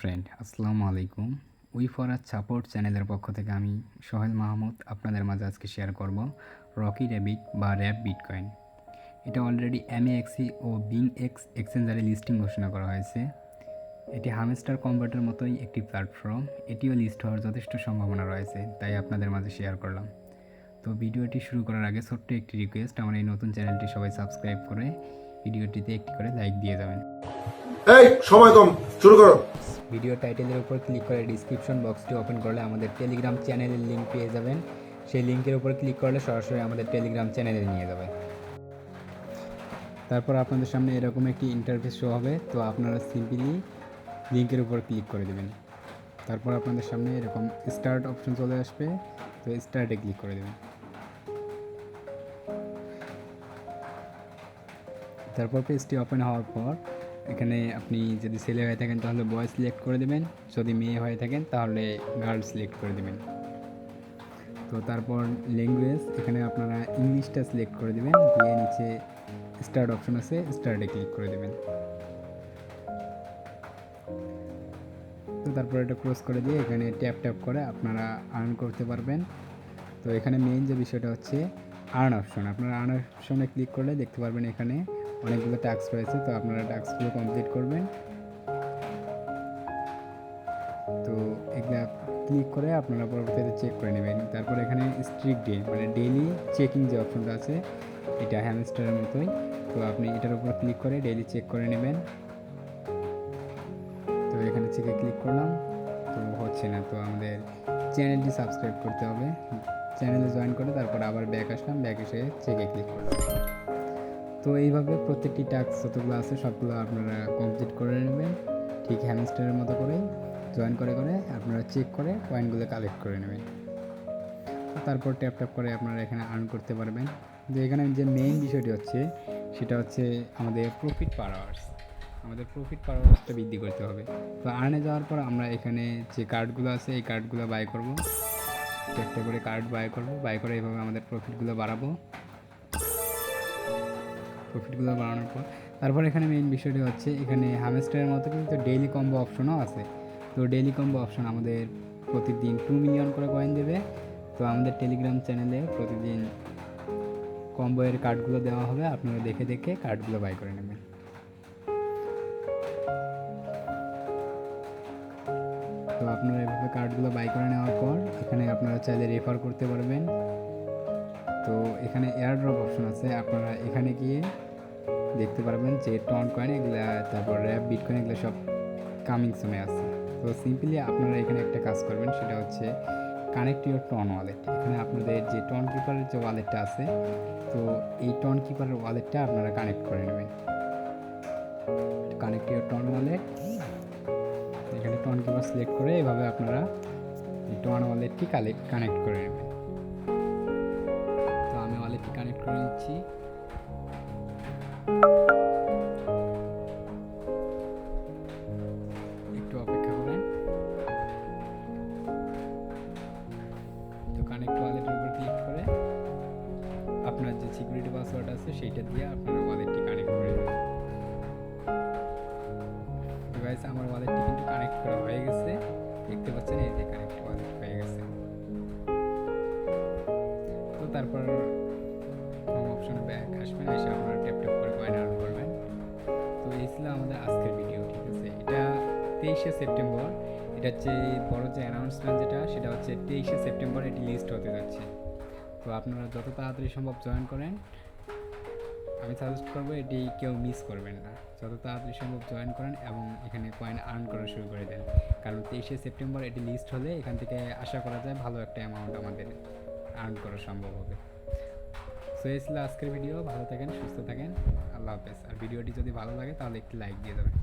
Friend, আসসালামু আলাইকুম। We for a support চ্যানেলের পক্ষ থেকে আমি সোহেল মাহমুদ আপনাদের মাঝে আজকে শেয়ার করব রকি র্যাবিট বা র্যাব বিটকয়েন। এটা অলরেডি এমএএক্সি ও বিনএক্স এক্সচেঞ্জারে লিস্টিং ঘোষণা করা হয়েছে। এটি হামস্টার কনভার্টের মতোই একটি প্ল্যাটফর্ম। এটিও লিস্ট হওয়ার যথেষ্ট সম্ভাবনা রয়েছে, তাই আপনাদের মাঝে শেয়ার করলাম। তো ভিডিওটি শুরু করার আগে ছোট্ট একটি রিকোয়েস্ট, আমার এই নতুন চ্যানেলটি সবাই সাবস্ক্রাইব করে ভিডিওটিতে একটি করে লাইক দিয়ে যাবেন। এই সময় কম, শুরু করো। ভিডিও টাইটেলের উপর ক্লিক করে ডিসক্রিপশন বক্সটি ওপেন করলে আমাদের টেলিগ্রাম চ্যানেলের লিঙ্ক পেয়ে যাবেন। সেই লিঙ্কের উপর ক্লিক করলে সরাসরি আমাদের টেলিগ্রাম চ্যানেলে নিয়ে যাবে। তারপর আপনাদের সামনে এরকম একটি ইন্টারফেস শো হবে। তো আপনারা সিম্পলি লিঙ্কের উপর ক্লিক করে দেবেন। তারপর আপনাদের সামনে এরকম স্টার্ট অপশন চলে আসবে। তো স্টার্টে ক্লিক করে দেবেন। তারপর পেজটি ওপেন হওয়ার পর এখানে আপনি যদি ছেলে হয়ে থাকেন তাহলে বয় সিলেক্ট করে দেবেন, যদি মেয়ে হয়ে থাকেন তাহলে গার্ল সিলেক্ট করে দেবেন। তো তারপর ল্যাঙ্গুয়েজ এখানে আপনারা ইংলিশটা সিলেক্ট করে দেবেন, দিয়ে নিচে স্টার্ট অপশন আছে, স্টার্টে ক্লিক করে দেবেন। তো তারপর এটা ক্লোজ করে দিয়ে এখানে ট্যাপ ট্যাপ করে আপনারা আর্ন করতে পারবেন। তো এখানে মেইন যে বিষয়টা হচ্ছে আর্ন অপশন। আপনারা আর্ন অপশনে ক্লিক করলে দেখতে পারবেন এখানে অনেকগুলো টাস্ক রয়েছে। তো আপনারা টাস্কগুলো কমপ্লিট করবেন। তো এগুলা ক্লিক করে আপনারা পরবর্তীতে চেক করে নেবেন। তারপর এখানে স্ট্রিক ডে মানে ডেইলি চেকিং যে অপশনটা আছে, এটা হ্যামস্টারের মতোই। তো আপনি এটার উপর ক্লিক করে ডেইলি চেক করে নেবেন। তো এখানে চেকে ক্লিক করলাম, তো হচ্ছে না। তো আমাদের চ্যানেলটি সাবস্ক্রাইব করতে হবে। চ্যানেলে জয়েন করে তারপর আবার ব্যাক আসলাম, ব্যাক এসে চেকে ক্লিক করলাম। তো এইভাবে প্রত্যেকটি টাস্ক যতগুলো আছে সবগুলো আপনারা কমপ্লিট করে নেবেন, ঠিক হ্যামস্টারের মতো করেই জয়েন করে করে আপনারা চেক করে পয়েন্টগুলো কালেক্ট করে নেবেন। তারপর ট্যাপ ট্যাপ করে আপনারা এখানে আর্ন করতে পারবেন। যে এখানে যে মেইন বিষয়টি হচ্ছে সেটা হচ্ছে আমাদের প্রফিট পার আওয়ার্স। আমাদের প্রফিট পার আওয়ার্সটা বৃদ্ধি করতে হবে। তো আর্নে যাওয়ার পর আমরা এখানে যে কার্ডগুলো আছে এই কার্ডগুলো বাই করব, একটা করে কার্ড বাই করব, বাই করে এইভাবে আমাদের প্রফিটগুলো বাড়াবো। প্রফিটগুলো বাড়ানোর পর তারপর এখানে মেইন বিষয়টি হচ্ছে এখানে হ্যামস্টারের মতো কিন্তু ডেইলি কম্বো অপশনও আছে। তো ডেইলি কম্বো অপশন আমাদের প্রতিদিন 2 মিলিয়ন করে কয়েন দেবে। তো আমাদের টেলিগ্রাম চ্যানেলে প্রতিদিন কম্বো এর কার্ডগুলো দেওয়া হবে, আপনারা দেখে দেখে কার্ডগুলো বাই করে নেবেন। তো আপনারা এভাবে কার্ডগুলো বাই করে নেওয়ার পর এখানে আপনারা চাইলে রেফার করতে পারবেন। তো এখানে এয়ারড্রপ অপশন আছে, আপনারা এখানে গিয়ে দেখতে পারবেন যে টন কয়েন এগুলা, তারপর র্যাব বিটকয়েন এগুলো সব কামিং সুনে আছে। তো সিম্পলি আপনারা এখানে একটা কাজ করবেন, সেটা হচ্ছে কানেক্ট ইউর টন ওয়ালেট। এখানে আপনাদের যে টন কিপারের যে ওয়ালেটটা আছে, তো এই টন কিপারের ওয়ালেটটা আপনারা কানেক্ট করে নেবেন। কানেক্ট ইউর টন ওয়ালেট, এখানে টন কিপার সিলেক্ট করে এভাবে আপনারা এই টন ওয়ালেটটি কানেক্ট করে নেবেন। তো আমি ওয়ালেটটি কানেক্ট করে নিচ্ছি। একটু অপেক্ষা করেন। তো কানেক্ট ওয়ালেটের উপর ক্লিক করে আপনার যে সিকিউরিটি পাসওয়ার্ড আছে সেইটা দিয়ে আপনার ওয়ালেটটি কানেক্ট করে নেবেন। তো গাইস, আমার ওয়ালেটটি কিন্তু কানেক্ট করা হয়ে গেছে, দেখতে পাচ্ছেন এই যে কানেক্ট ওয়ালেট হয়ে গেছে। তো তারপর হোম অপশনে ব্যাক আসবেন, এসে আপনারা ট্যাপ ট্যাপ করে কয়েন আর্ন করবেন। তো এই ছিল আমাদের আজকের ভিডিও, ঠিক আছে। এটা 23শে সেপ্টেম্বর, এটা হচ্ছে বড় যে অ্যানাউন্সমেন্ট যেটা, সেটা হচ্ছে 23শে সেপ্টেম্বর এটি লিস্ট হতে যাচ্ছে। তো আপনারা যত তাড়াতাড়ি সম্ভব জয়েন করেন, আমি সাজেস্ট করবো এটি কেউ মিস করবেন না। যত তাড়াতাড়ি সম্ভব জয়েন করেন এবং এখানে কয়েন আর্ন করা শুরু করে দেন, কারণ 23শে সেপ্টেম্বর এটি লিস্ট হলে এখান থেকে আশা করা যায় ভালো একটা অ্যামাউন্ট আমাদের আর্ন করা সম্ভব হবে। সো এই ছিল আজকের ভিডিও। ভালো থাকেন, সুস্থ থাকেন, আল্লাহ হাফেজ। আর ভিডিওটি যদি ভালো লাগে তাহলে একটি লাইক দিয়ে দেবেন।